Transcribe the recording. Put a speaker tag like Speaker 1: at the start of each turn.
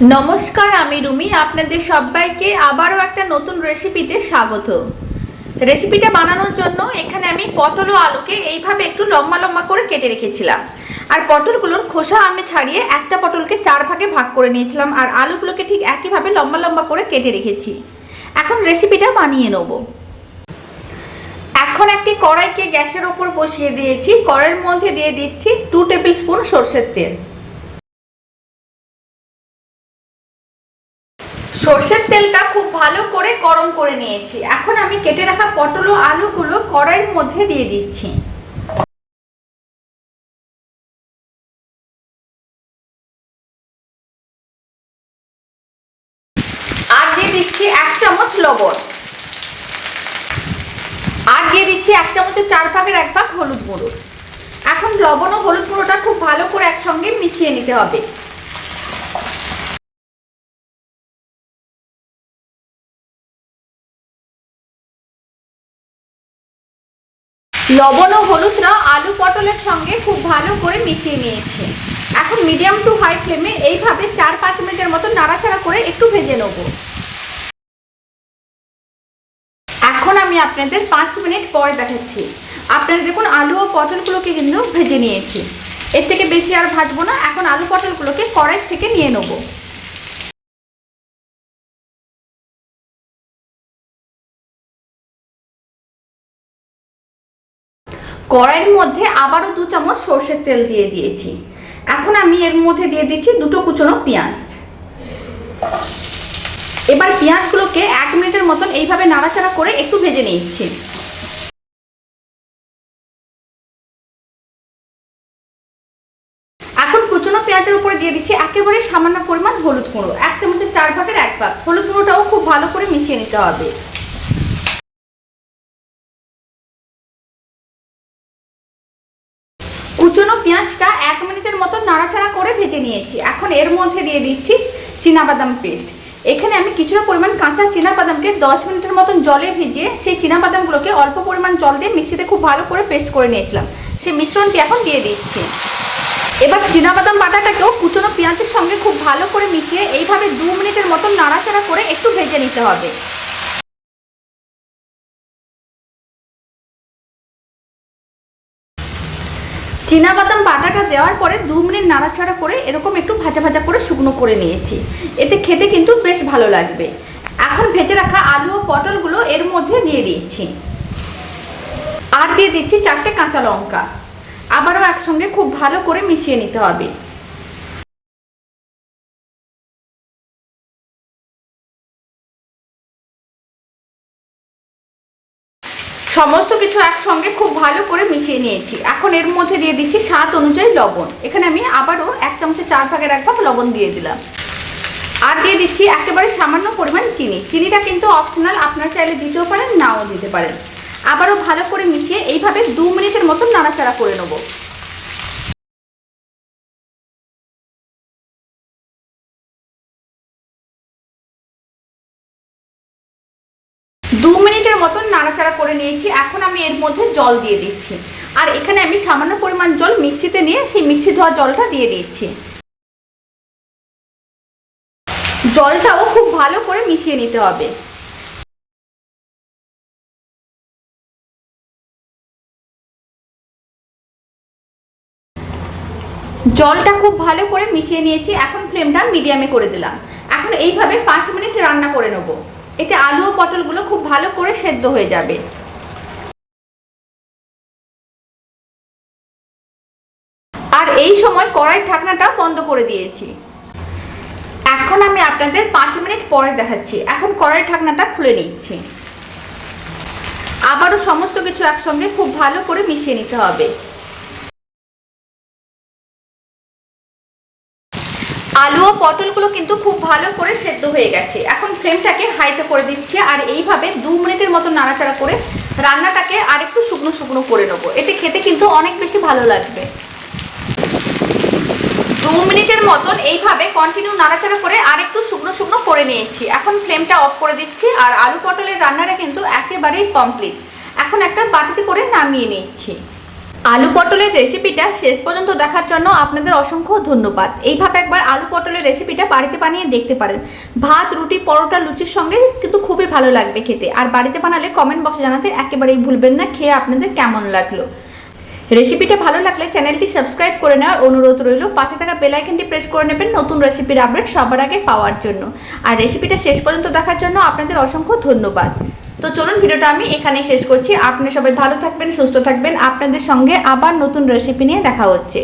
Speaker 1: नमस्कार आमी रुमी आपनादेर सबाइके आबारो एकटा नतून रेसिपिते स्वागत। रेसिपिटा बानानोर जोन्नो एखाने आमी पटल ओ आलूके एइभाবে एकटु लम्बा लम्बा करे केटे रेखेछिलाम और पटलगुलोर खोसा आमी छाड़िए एकटा पटलके चार भागे भाग करे नियेछिलाम और आलूगुलोके ठीक एकई भावे लम्बा लम्बा करे केटे रेखेछि। एखन रेसिपिटा बानिये नेब। এখন একটি কড়াইকে গ্যাসের উপর বসিয়ে দিয়েছি। কড়াইয়ের মধ্যে দিয়ে দিচ্ছি 2 টেবিল স্পুন সরষের তেল। সরষের তেলটা খুব ভালো করে গরম করে নিয়েছি। এখন আমি কেটে রাখা পটল ও আলুগুলো কড়াইয়ের মধ্যে দিয়ে দিচ্ছি। আর দিয়ে দিচ্ছি 1 চামচ লবণ। আর দিয়ে দিচ্ছি 1 চামচের 4 ভাগের 1 ভাগ হলুদ গুঁড়ো। এখন লবণ ও হলুদ গুঁড়োটা খুব ভালো করে একসঙ্গে মিশিয়ে নিতে হবে। লবণ ও হলুদটা আলু পটলের সঙ্গে খুব ভালো করে মিশিয়ে নিয়েছি। এখন মিডিয়াম টু হাই ফ্লেমে এইভাবে 4-5 মিনিটের মতো নাড়াচাড়া করে একটু ভেজে নেব। এখন আমি আপনাদের 5 মিনিট পরে দেখাচ্ছি। আপনারা দেখুন আলু ও পটলগুলোকে কিন্তু ভেজে নিয়েছি। এর থেকে বেশি আর ভাজবো না। এখন আলু পটলগুলোকে কড়াই থেকে নিয়ে নেব। কড়াইয়ের মধ্যে আবারও 2 চামচ সরষের তেল দিয়ে দিয়েছি। এখন আমি এর মধ্যে দিয়ে দিচ্ছি 2টো কুচনো পেঁয়াজ। এবার পেঁয়াজগুলোকে 1 মিনিটের মতন এইভাবে নাড়াচাড়া করে একটু ভেজে নিচ্ছি। এখন কুচনো পেঁয়াজের উপরে দিয়ে দিচ্ছি একেবারে সামান্য পরিমাণ হলুদ গুঁড়ো, 1 চামচের 4 ভাগের 1 ভাগ। হলুদ গুঁড়োটাও খুব ভালো করে মিশিয়ে নিতে হবে। কুচনো পেঁয়াজটা 1 মিনিটের মতো নাড়াচাড়া করে ভেজে নিয়েছি। এখন এর মধ্যে দিয়ে দিচ্ছি চীনাবাদাম পেস্ট। এখানে আমি কিছুটা পরিমাণ কাঁচা চীনাবাদামকে 10 মিনিটের মতন জলে ভিজিয়ে সেই চীনাবাদামগুলোকে অল্প পরিমাণ জল দিয়ে মিক্সিতে খুব ভালো করে পেস্ট করে নিয়েছিলাম। সেই মিশ্রণটি এখন দিয়ে দিচ্ছি। এবার চীনাবাদাম বাটাটাকেও কুচনো পেঁয়াজের সঙ্গে খুব ভালো করে মিশিয়ে এইভাবে 2 মিনিটের মতন নাড়াচাড়া করে একটু ভেজে নিতে হবে। চীনাবাদাম বাটাটা দেওয়ার পরে 2 মিনিট নাড়াচাড়া করে এরকম একটু ভাজা ভাজা করে শুকনো করে নিয়েছি। এতে খেতে কিন্তু বেশ ভালো লাগবে। এখন ভেজে রাখা আলু ও পটলগুলো এর মধ্যে দিয়ে দিচ্ছি। আর দিয়ে দিচ্ছি 4টে কাঁচা লঙ্কা। আবারও একসঙ্গে খুব ভালো করে মিশিয়ে নিতে হবে। সমস্ত কিছু একসঙ্গে খুব ভালো করে মিশিয়ে নিয়েছি। এখন এর মধ্যে দিয়ে দিচ্ছি স্বাদ অনুযায়ী লবণ। এখানে আমি আবারও 1 চামচের 4 ভাগের 1 ভাগ লবণ দিয়ে দিলাম। আর দিয়ে দিচ্ছি একেবারে সামান্য পরিমাণ চিনি। চিনিটা কিন্তু অপশনাল, আপনারা চাইলে দিতেও পারেন, নাও দিতে পারেন। আবারও ভালো করে মিশিয়ে এইভাবে 2 মিনিটের মতো নাড়াচাড়া করে নেব। মিনিটের মতন নাড়াচাড়া করে নিয়েছি। এখন আমি এর মধ্যে জল দিয়ে দিচ্ছি। আর এখানে আমি সামান্য পরিমাণ জল মিক্সিতে নিয়ে সেই মিক্সি ধোয়া জলটা দিয়ে দিচ্ছি। জলটাও খুব ভালো করে মিশিয়ে নিতে হবে। জলটা খুব ভালো করে মিশিয়ে নিয়েছি। এখন ফ্লেমটা মিডিয়ামে করে দিলাম। এখন এইভাবে 5 মিনিট রান্না করে নেব। এতে আলু ও পটলগুলো খুব ভালো করে সেদ্ধ হয়ে যাবে। আর এই সময় কড়াই ঢাকনাটা বন্ধ করে দিয়েছি। এখন আমি আপনাদের 5 মিনিট পরে দেখাচ্ছি। এখন কড়াই ঢাকনাটা খুলে নিচ্ছি। আবারও সমস্ত কিছু একসঙ্গে খুব ভালো করে মিশিয়ে নিতে হবে। আলু ও পটলগুলো কিন্তু খুব ভালো করে সেদ্ধ হয়ে গেছে। এখন ফ্লেমটাকে হাইতে করে দিচ্ছি। আর এইভাবে 2 মিনিটের মতো নাড়াচাড়া করে রান্নাটাকে আর একটু শুকনো শুকনো করে নেব। এতে খেতে কিন্তু অনেক বেশি ভালো লাগবে। 2 মিনিটের মতন এইভাবে কন্টিনিউ নাড়াচাড়া করে আর একটু শুকনো শুকনো করে নিয়েছি। এখন ফ্লেমটা অফ করে দিচ্ছি। আর আলু পটলের রান্নাটা কিন্তু একেবারেই কমপ্লিট। এখন একটা বাটিতে করে নামিয়ে নিচ্ছি। আলু পটলের রেসিপিটা শেষ পর্যন্ত দেখার জন্য আপনাদের অসংখ্য ধন্যবাদ। এইভাবে একবার আলু পটলের হলে রেসিপিটা বাড়িতে বানিয়ে দেখতে পারেন। ভাত, রুটি, পরোটা, লুচির সঙ্গে কিন্তু খুবই ভালো লাগবে খেতে। আর বাড়িতে বানালে কমেন্ট বক্সে জানাতে একেবারেই ভুলবেন না খেয়ে আপনাদের কেমন লাগলো। রেসিপিটা ভালো লাগলে চ্যানেলটি সাবস্ক্রাইব করে নেওয়ার অনুরোধ রইল। পাশে থাকা বেল আইকনটি প্রেস করে নেবেন নতুন রেসিপির আপডেট সবার আগে পাওয়ার জন্য। আর রেসিপিটা শেষ পর্যন্ত দেখার জন্য আপনাদের অসংখ্য ধন্যবাদ। তো চলুন ভিডিওটা আমি এখানেই শেষ করছি। আপনারা সবাই ভালো থাকবেন, সুস্থ থাকবেন। আপনাদের সঙ্গে আবার নতুন রেসিপি নিয়ে দেখা হচ্ছে।